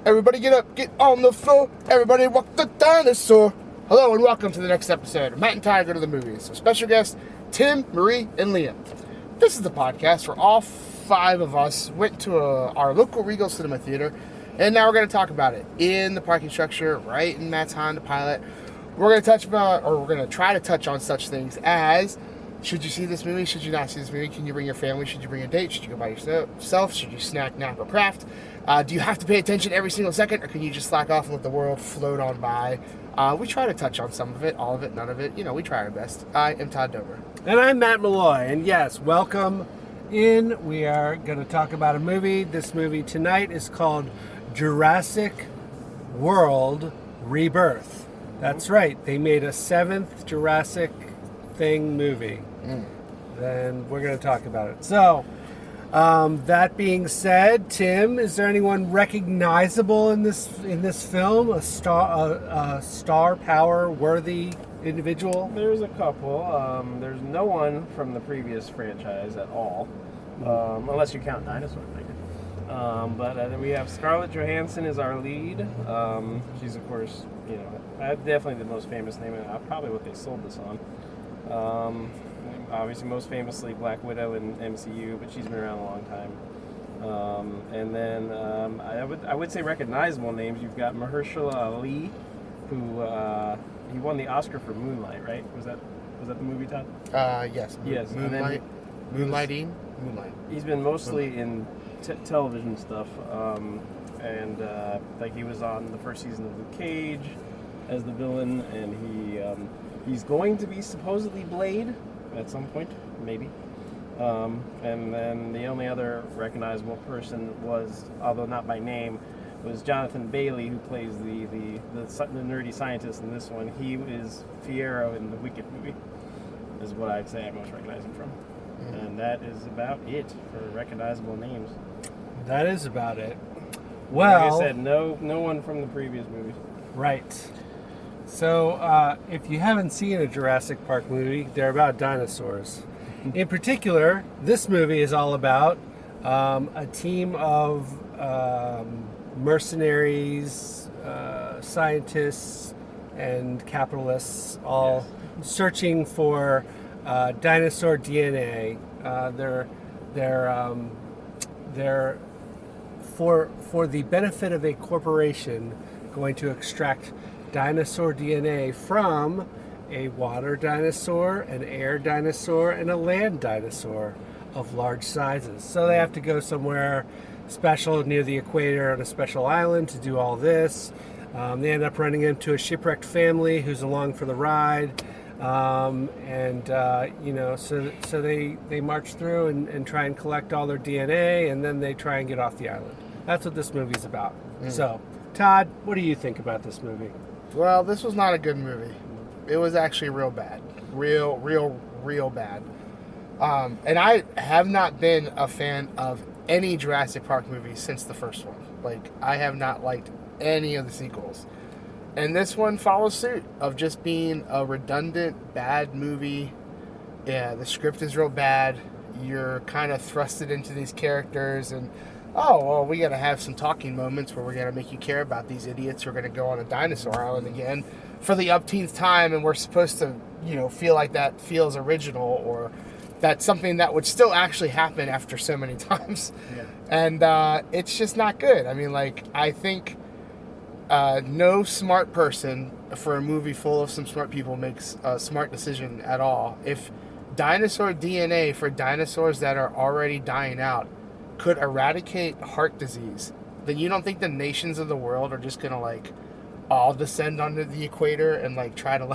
Everybody get up, get on the floor. Everybody walk the dinosaur. Hello and welcome to the next episode of Matt and Todd Go to the Movies. So special guests, Tim, Marie, and Liam. This is the podcast where all five of us went to our local Regal Cinema Theater, and now we're going to talk about it in the parking structure, right in Matt's Honda Pilot. We're going to try to touch on such things as: should you see this movie? Should you not see this movie? Can you bring your family? Should you bring a date? Should you go by yourself? Should you snack, nap, or craft? Do you have to pay attention every single second, or can you just slack off and let the world float on by? We try to touch on some of it, all of it, none of it. You know, we try our best. I am Todd Dover. And I'm Matt Malloy. And yes, welcome in. We are going to talk about a movie. This movie tonight is called Jurassic World Rebirth. That's right. They made a seventh Jurassic thing movie. And we're going to talk about it. So, that being said, Tim, is there anyone recognizable in this film? A star power worthy individual? There's a couple. There's no one from the previous franchise at all, unless you count Dinosaur Fighter. But we have Scarlett Johansson as our lead. She's, of course, definitely the most famous name, and probably what they sold this on. Obviously, most famously Black Widow in MCU, but she's been around a long time. And then I would say recognizable names. You've got Mahershala Ali, who he won the Oscar for Moonlight, right? Was that the movie, Todd? Yes. Yes. Moonlight. Moonlight. He's been mostly in television stuff, and like he was on the first season of Luke Cage as the villain, and he's going to be supposedly Blade at some point, maybe. And then the only other recognizable person was, although not by name, was Jonathan Bailey, who plays the nerdy scientist in this one. He is Fiyero in the Wicked movie, is what I'd say I most recognize him from. And that is about it for recognizable names. That is about it. Well, like I said, no one from the previous movies. Right. So, if you haven't seen a Jurassic Park movie, they're about dinosaurs. In particular, this movie is all about a team of mercenaries, scientists, and capitalists all searching for dinosaur DNA. They're for the benefit of a corporation going to extract dinosaur DNA from a water dinosaur, an air dinosaur, and a land dinosaur of large sizes. So they have to go somewhere special near the equator on a special island to do all this. They end up running into a shipwrecked family who's along for the ride. So they march through and try and collect all their DNA, and then they try and get off the island. That's what this movie's about. So, Todd, what do you think about this movie? Well, this was not a good movie. It was actually real bad. Real bad. And I have not been a fan of any Jurassic Park movie since the first one. Like, I have not liked any of the sequels. And this one follows suit of just being a redundant, bad movie. Yeah, the script is real bad. You're kind of thrusted into these characters and, we got to have some talking moments where we're going to make you care about these idiots who are going to go on a dinosaur island again for the upteenth time, and we're supposed to, feel like that feels original, or that's something that would still actually happen after so many times. Yeah. And it's just not good. I mean, I think no smart person for a movie full of some smart people makes a smart decision at all. If dinosaur DNA for dinosaurs that are already dying out could eradicate heart disease, then you don't think the nations of the world are just gonna all descend onto the equator and try to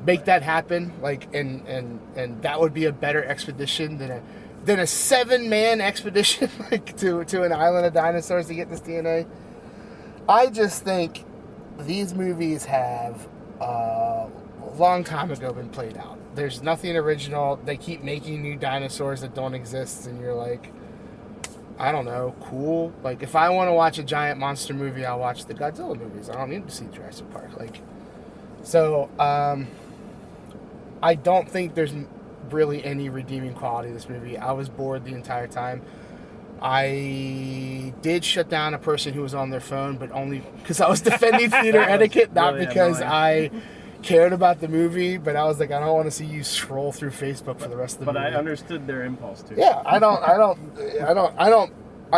make that happen, and that would be a better expedition than a 7-man expedition to an island of dinosaurs to get this DNA. I just think these movies have a long time ago been played out. There's nothing original. They keep making new dinosaurs that don't exist, and you're like, I don't know, cool. If I want to watch a giant monster movie, I'll watch the Godzilla movies. I don't need to see Jurassic Park. I don't think there's really any redeeming quality to this movie. I was bored the entire time. I did shut down a person who was on their phone, but only because I was defending theater etiquette, not really because annoying. I cared about the movie. But I was like, I don't want to see you scroll through Facebook for the rest of the But movie. I understood their impulse too. Yeah, I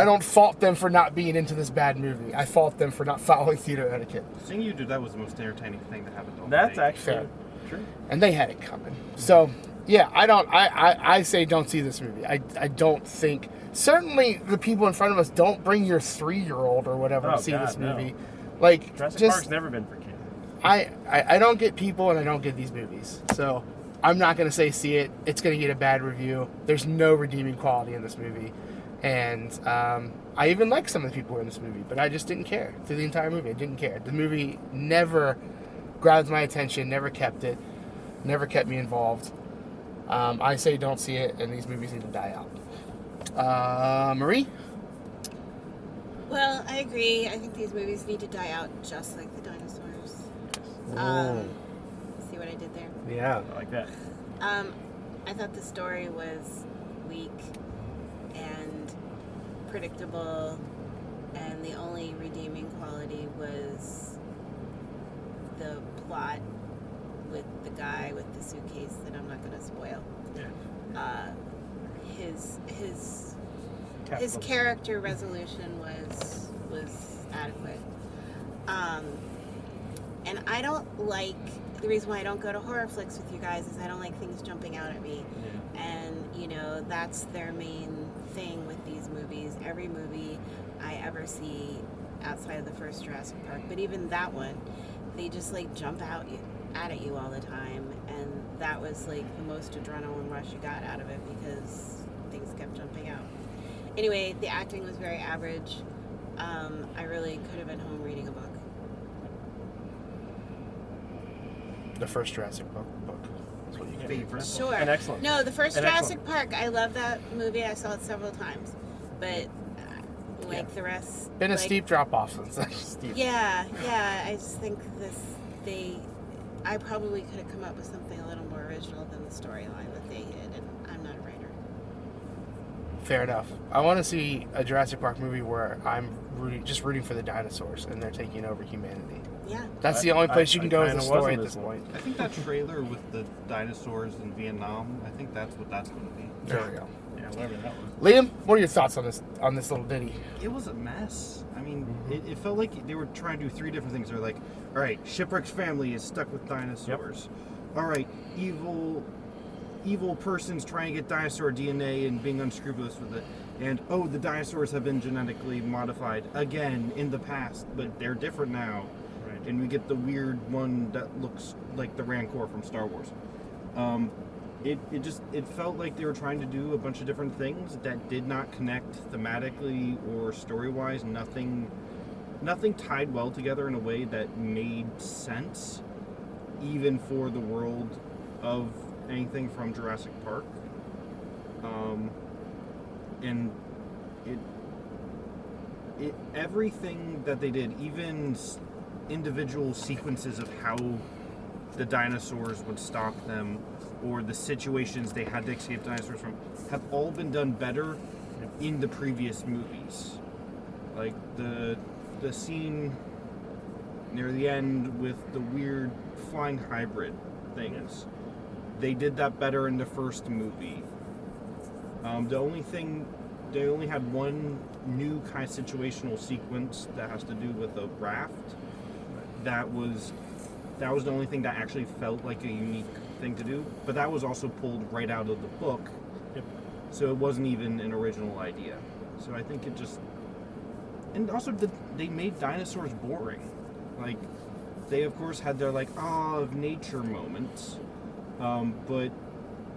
don't fault them for not being into this bad movie. I fault them for not following theater etiquette. Seeing you do that was the most entertaining thing that happened all That's day. actually Fair. true. And they had it coming. So yeah, I say don't see this movie. I don't think, certainly the people in front of us, don't bring your 3-year-old or whatever Oh, to see God, this no. movie. Like, Jurassic Park's never been for kids. I don't get people and I don't get these movies. So I'm not going to say see it. It's going to get a bad review. There's no redeeming quality in this movie. And I even like some of the people who are in this movie, but I just didn't care through the entire movie. I didn't care. The movie never grabbed my attention, never kept it, never kept me involved. I say don't see it, and these movies need to die out. Marie? Well, I agree. I think these movies need to die out just like the dinosaurs. See what I did there? Yeah. I like that. I thought the story was weak and predictable, and the only redeeming quality was the plot with the guy with the suitcase that I'm not going to spoil. Yeah. His character resolution was adequate. And I don't like, the reason why I don't go to horror flicks with you guys is I don't like things jumping out at me. Yeah. And, that's their main thing with these movies. Every movie I ever see outside of the first Jurassic Park, but even that one, they just jump out at you all the time. And that was the most adrenaline rush you got out of it because things kept jumping out. Anyway, the acting was very average. I really could have been home reading a book. The first Jurassic book. That's what you get. Favorite. Sure. And excellent. No, the first And Jurassic Park, I love that movie. I saw it several times. But the rest... Been a steep drop off since then. Steve. Yeah. I just think I probably could have come up with something a little more original than the storyline that they did, and I'm not a writer. Fair enough. I want to see a Jurassic Park movie where I'm rooting for the dinosaurs and they're taking over humanity. Yeah. That's the only place you can go with kinda the story was at in this this point. I think that trailer with the dinosaurs in Vietnam, I think that's what that's going to be. There we go. Yeah, whatever that was. Liam, what are your thoughts on this little ditty? It was a mess. I mean, it felt like they were trying to do 3 different things. They're like, all right, Shipwreck's family is stuck with dinosaurs. All right, evil person's trying to get dinosaur DNA and being unscrupulous with it. And, the dinosaurs have been genetically modified again in the past, but they're different now. Right. And we get the weird one that looks like the Rancor from Star Wars. It felt like they were trying to do a bunch of different things that did not connect thematically or story-wise. Nothing tied well together in a way that made sense, even for the world of anything from Jurassic Park. And it everything that they did, even individual sequences of how the dinosaurs would stalk them, or the situations they had to escape dinosaurs from, have all been done better in the previous movies. Like the scene near the end with the weird flying hybrid things. They did that better in the first movie. They only had one new kind of situational sequence that has to do with a raft. That was the only thing that actually felt like a unique thing to do. But that was also pulled right out of the book. Yep. So it wasn't even an original idea. So I think it just... And also, they made dinosaurs boring. Like, they of course had their awe of nature moments. But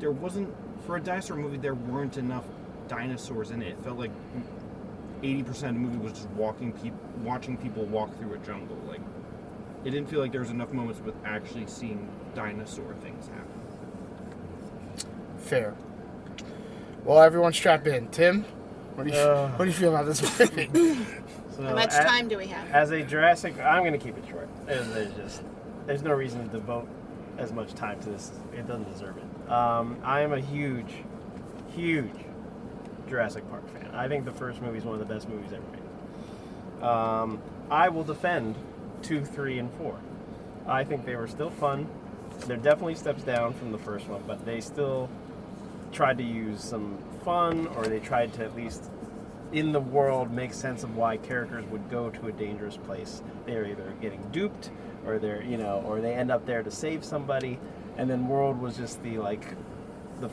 there wasn't... For a dinosaur movie, there weren't enough dinosaurs in it. It felt like 80% of the movie was just watching people walk through a jungle. Like, it didn't feel like there was enough moments with actually seeing dinosaur things happen. Fair. Well, everyone strap in. Tim, what do you feel about this movie? So How much time do we have? As a Jurassic, I'm going to keep it short. There's no reason to devote as much time to this. It doesn't deserve it. I am a huge Jurassic Park fan. I think the first movie is one of the best movies ever made. I will defend 2, 3, and 4. I think they were still fun. They're definitely steps down from the first one, but they still tried to use some fun, or they tried to at least in the world make sense of why characters would go to a dangerous place. They're either getting duped, or they're or they end up there to save somebody, and then World was just the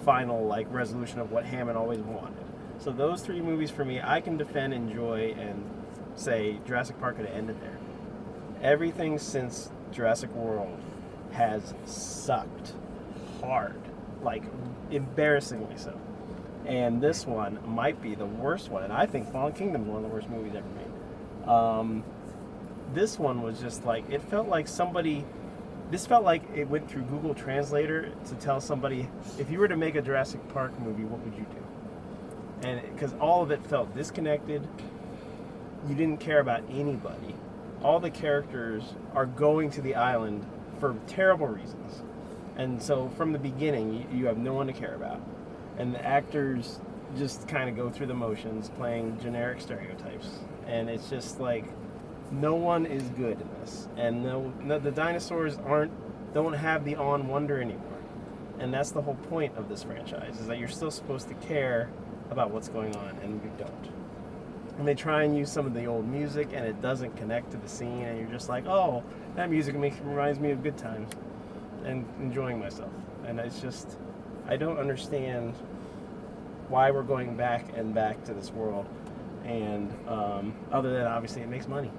final resolution of what Hammond always wanted. So those 3 movies for me, I can defend, enjoy, and say Jurassic Park could have ended there. Everything since Jurassic World has sucked hard, embarrassingly so. And this one might be the worst one, and I think Fallen Kingdom is one of the worst movies ever made. This one was just it felt like this felt like it went through Google Translator to tell somebody, if you were to make a Jurassic Park movie, what would you do? And because all of it felt disconnected, you didn't care about anybody. All the characters are going to the island for terrible reasons. And so from the beginning, you have no one to care about. And the actors just kind of go through the motions, playing generic stereotypes. And it's just no one is good in this. And the dinosaurs don't have the awe and wonder anymore. And that's the whole point of this franchise, is that you're still supposed to care about what's going on, and you don't. And they try and use some of the old music, and it doesn't connect to the scene, and you're just oh, that music reminds me of good times and enjoying myself. And it's just, I don't understand why we're going back and back to this world. And other than obviously it makes money.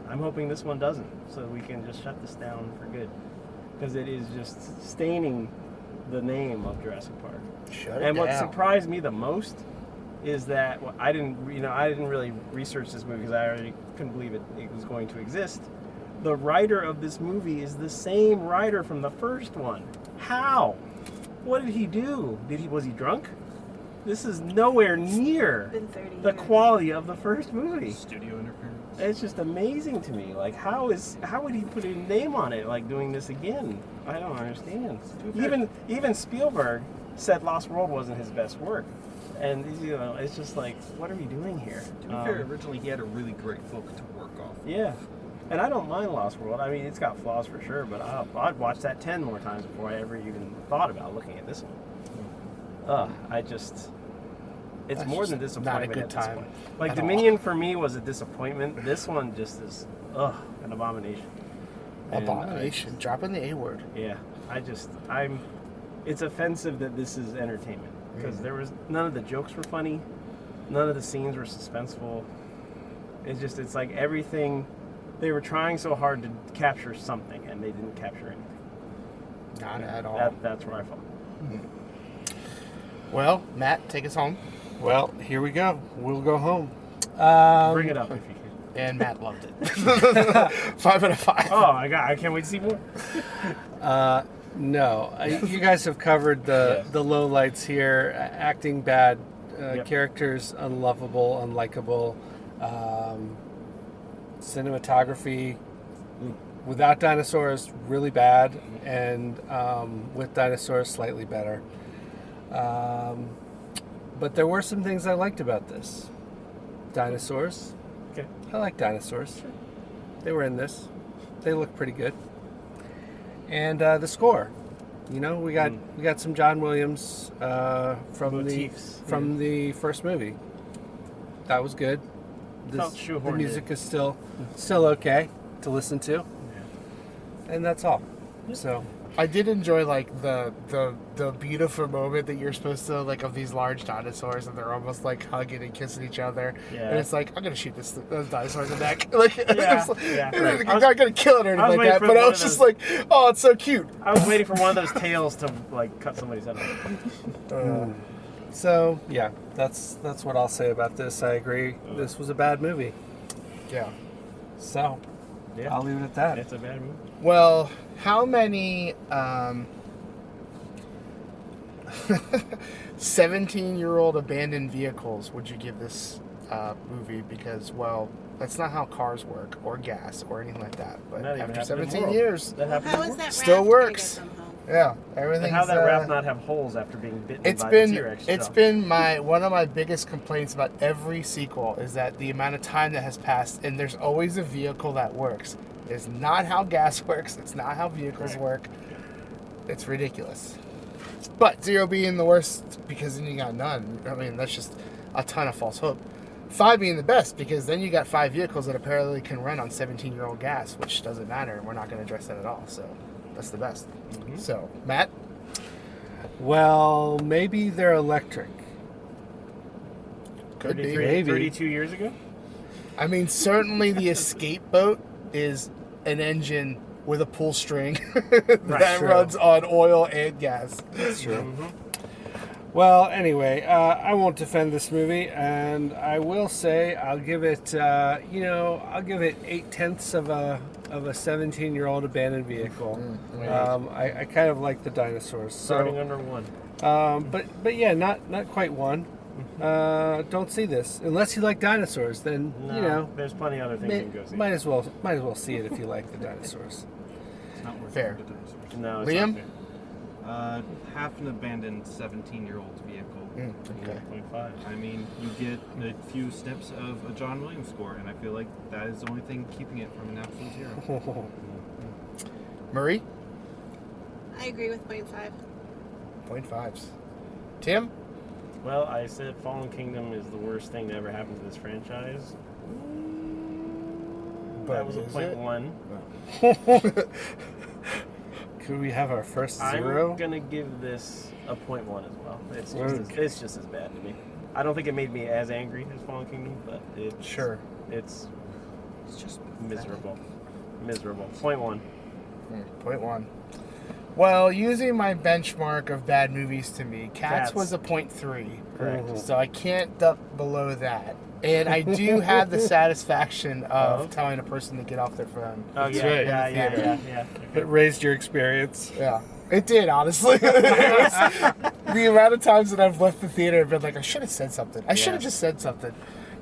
I'm hoping this one doesn't, so we can just shut this down for good, because it is just staining the name of Jurassic Park. Shut it And what down. surprised me the most is that I didn't really research this movie because I already couldn't believe it was going to exist. The writer of this movie is the same writer from the first one. How? What did he do? Was he drunk? This is nowhere near Been 30 the years. quality of the first movie. Studio interference. It's just amazing to me. How would he put a name on it? Doing this again? I don't understand. Even Spielberg said Lost World wasn't his best work, and it's just what are we doing here? To be fair, originally he had a really great book to work off. Yeah, and I don't mind Lost World. I mean, it's got flaws for sure, but I'd watch that 10 more times before I ever even thought about looking at this one. It's more than disappointment. not a good at this time point. at Dominion for me was a disappointment. This one just is an abomination. And Abomination. Dropping the A word. It's offensive that this is entertainment, because none of the jokes were funny, none of the scenes were suspenseful. It's like everything, they were trying so hard to capture something and they didn't capture anything. Not at all. That's where I fall. Well, Matt, take us home. Well, here we go. We'll go home. Bring it up if you can. And Matt loved it. 5 out of 5. Oh my god, I can't wait to see more. No, you guys have covered the lowlights here. Acting bad, characters unlovable, unlikable, cinematography without dinosaurs really bad, and with dinosaurs slightly better. But there were some things I liked about this. Dinosaurs. Okay. I like dinosaurs. They were in this. They look pretty good. And the score. We got some John Williams from Motifs. the first movie. That was good. Felt The shoehorned music in. is still okay to listen to. And that's all. So I did enjoy the beautiful moment that you're supposed to of these large dinosaurs, and they're almost hugging and kissing each other. Yeah. And it's I'm gonna shoot those dinosaurs in the neck. I'm I not gonna kill it or anything like waiting that. for But I one was of just those- oh, it's so cute. I was waiting for one of those tails to cut somebody's head off. So yeah, that's what I'll say about this. I agree. This was a bad movie. Yeah. So Yeah. I'll leave it at that. It's a bad movie. Well, how many 17-year-old abandoned vehicles would you give this movie? Because, well, that's not how cars work, or gas, or anything like that. But Not even after happened in the 17 world. years, That happened How in is the that Still raft works. gonna get them home? Yeah, everything's. And how that raft not have holes after being bitten It's by been the T-Rex? it's been one of my biggest complaints about every sequel is that the amount of time that has passed, and there's always a vehicle that works. It's not how gas works. It's not how vehicles work. It's ridiculous. But 0 being the worst because then you got none. I mean, that's just a ton of false hope. 5 being the best because then you got 5 vehicles that apparently can run on 17-year-old gas, which doesn't matter, and we're not going to address that at all. So that's the best. Mm-hmm. So, Matt? Well, maybe they're electric. Could be. 32 years ago? I mean, certainly the escape boat is an engine with a pull string that True. runs on oil and gas. That's true. Mm-hmm. Well, anyway, I won't defend this movie, and I will say I'll give it, I'll give it 8/10 of a 17-year-old abandoned vehicle. I kind of like the dinosaurs. Starting So, under 1. but yeah, not quite 1. Don't see this unless you like dinosaurs. Then No, there's plenty of other things you can go see. might as well see it if you like the dinosaurs. It's not worth Fair. the dinosaurs. No, it's Liam? not Half an abandoned 17-year-old vehicle. Okay. 0.5. I mean, you get a few snips of a John Williams score, and I feel like that is the only thing keeping it from an absolute 0. Marie? I agree with 0.5. 0.5s. Tim? Well, I said Fallen Kingdom is the worst thing to ever happen to this franchise. That was a is it? 0.1. Could we have our first 0? I'm gonna give this a 0.1 as well. It's Okay. it's just as bad to me. I don't think it made me as angry as Fallen Kingdom, but it's Sure. It's just miserable. Miserable. 0.1. 0.1. Well, using my benchmark of bad movies to me, Cats Cats. was a 0.3. Correct. So I can't duck below that. And I do have the satisfaction of telling a person to get off their phone. Oh That's yeah, right. yeah. It raised your experience. Yeah. It did, honestly. The amount of times that I've left the theater and been like, I should have said something. I should have just said something.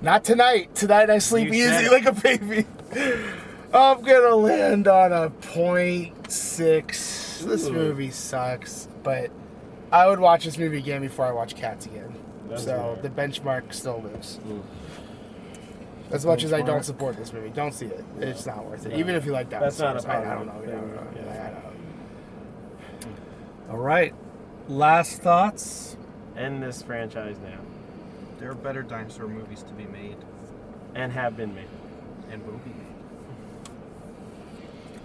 Not tonight. Tonight I sleep You said easy it. like a baby. I'm going to land on a 0.6. This Ooh. movie sucks. But I would watch this movie again before I watch Cats again. That's So fair. the benchmark still lives. Mm. As much as I don't Benchmark. support this movie. Don't see it. It's not worth it. Even if you like That's dinosaurs. not a I don't know. problem. I don't know. Yeah. I don't know. All right. Last thoughts? End this franchise now, There are better dinosaur movies to be made, and have been made. and will be made.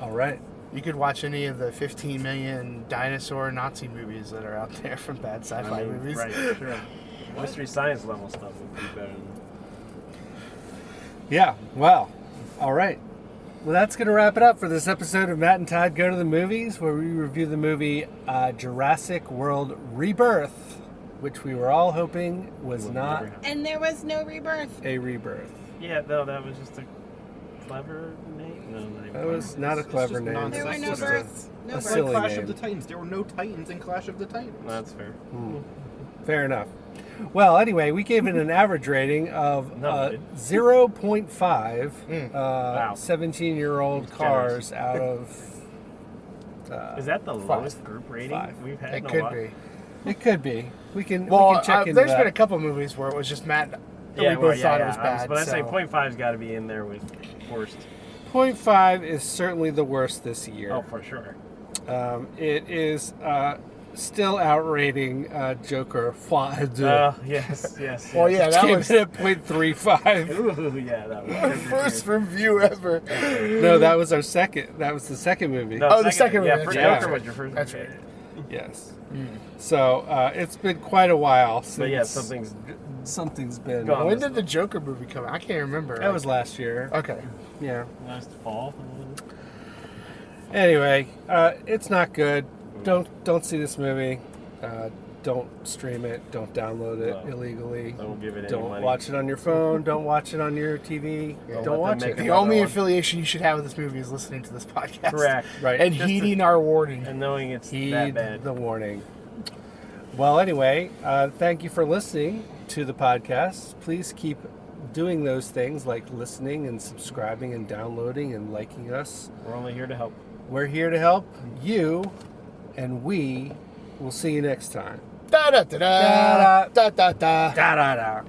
All right. You could watch any of the 15 million dinosaur Nazi movies that are out there from bad sci-fi movies. Right, sure. Mystery Science level stuff would be better than. Yeah. Well. All right. Well, that's going to wrap it up for this episode of Matt and Todd Go to the Movies, where we review the movie Jurassic World Rebirth, which we were all hoping was Will not never happen. And there was no rebirth. a rebirth. Yeah, no, that was just a clever name. No, not even That was not a It's clever just name. nonsense. There were no Just a- births. No a births. silly Clash name. of the Titans. There were no Titans in Clash of the Titans. That's fair. Fair enough. Well, anyway, we gave it an average rating of No, we 0.5 Wow. 17-year-old That's cars out of... Is that the 5. lowest group rating 5. we've had? It in a could while? be. It could be. We can Well, check into there's that. been a couple movies where it was just Matt. Yeah, we both thought it was bad. But I say so- 0.5's got to be in there with worst. 0.5 is certainly the worst this year. Oh, for sure. It is still outrating Joker. Yes. Well, yeah, that Came was in at 0.35. Ooh, yeah, that was our first review ever. No, that was our second. That was the second movie. No, Oh, the second Yeah, one, for yeah. Joker was your first. That's okay. right. Yes. So it's been quite a while since But yeah, something's been. gone. When did the Joker movie come out? I can't remember. That was last year. Okay. Yeah. last fall. Anyway, it's not good. Don't see this movie. Don't stream it. Don't download it No. illegally. Don't give it any Don't money. watch it on your phone. Don't watch it on your TV. Yeah. Don't watch make it. it. The only one. affiliation you should have with this movie is listening to this podcast. Correct. Right. And Just heeding our warning. And knowing it's that Heed bad. the warning. Well, anyway, thank you for listening to the podcast. Please keep doing those things like listening and subscribing and downloading and liking us. We're only here to help. We're here to help you and we will see you next time. Da da da da da da da. Da da da.